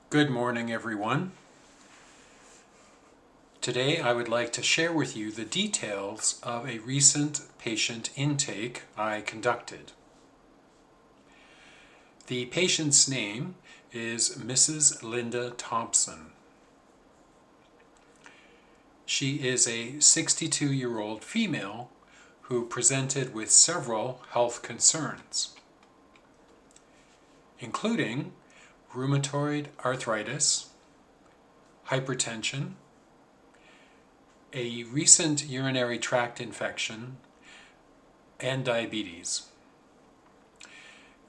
Good morning, everyone. Today I would like to share with you the details of a recent patient intake I conducted. The patient's name is Mrs. Linda Thompson. She is a 62-year-old female who presented with several health concerns, including rheumatoid arthritis, hypertension, a recent urinary tract infection, and diabetes.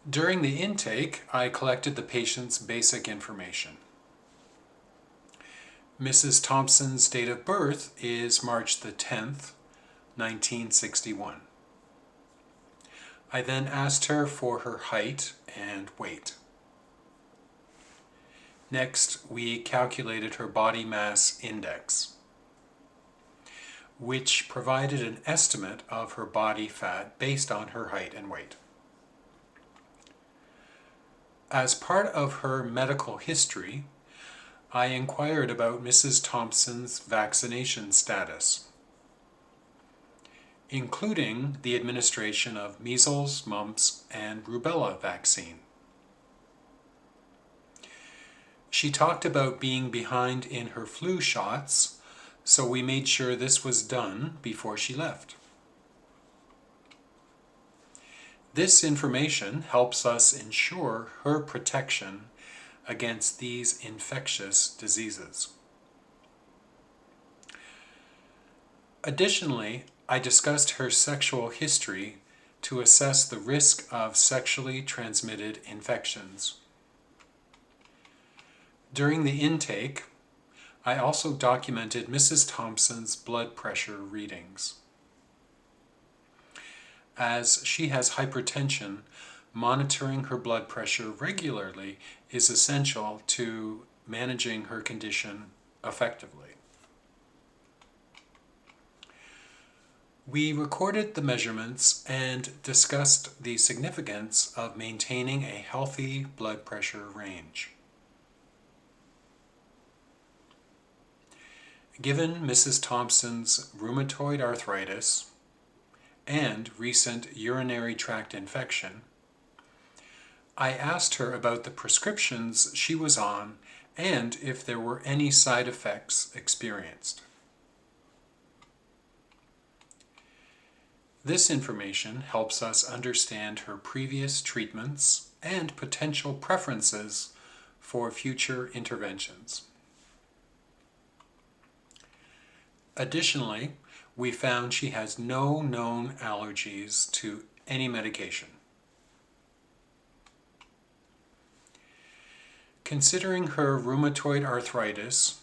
During the intake, I collected the patient's basic information. Mrs. Thompson's date of birth is March the 10th, 1961. I then asked her for her height and weight. Next, we calculated her body mass index, which provided an estimate of her body fat based on her height and weight. As part of her medical history, I inquired about Mrs. Thompson's vaccination status, including the administration of measles, mumps, and rubella vaccine. She talked about being behind in her flu shots, so we made sure this was done before she left. This information helps us ensure her protection against these infectious diseases. Additionally, I discussed her sexual history to assess the risk of sexually transmitted infections. During the intake, I also documented Mrs. Thompson's blood pressure readings. As she has hypertension, monitoring her blood pressure regularly is essential to managing her condition effectively. We recorded the measurements and discussed the significance of maintaining a healthy blood pressure range. Given Mrs. Thompson's rheumatoid arthritis and recent urinary tract infection, I asked her about the prescriptions she was on and if there were any side effects experienced. This information helps us understand her previous treatments and potential preferences for future interventions. Additionally, we found she has no known allergies to any medication. Considering her rheumatoid arthritis,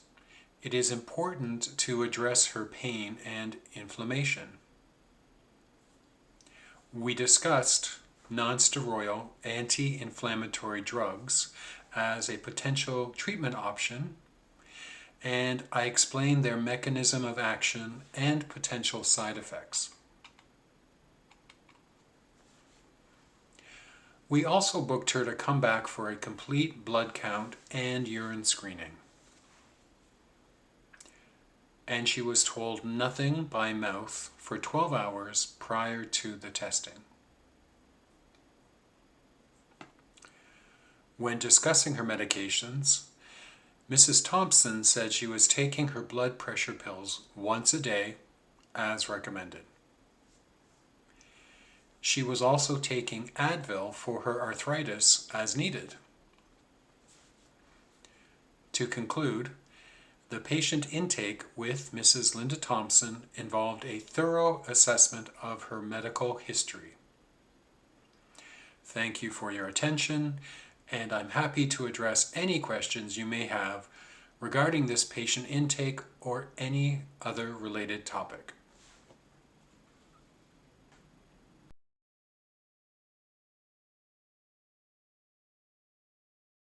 it is important to address her pain and inflammation. We discussed non-steroidal anti-inflammatory drugs as a potential treatment option, and I explained their mechanism of action and potential side effects. We also booked her to come back for a complete blood count and urine screening. And she was told nothing by mouth for 12 hours prior to the testing. When discussing her medications, Mrs. Thompson said she was taking her blood pressure pills once a day as recommended. She was also taking Advil for her arthritis as needed. To conclude, the patient intake with Mrs. Linda Thompson involved a thorough assessment of her medical history. Thank you for your attention, and I'm happy to address any questions you may have regarding this patient intake or any other related topic.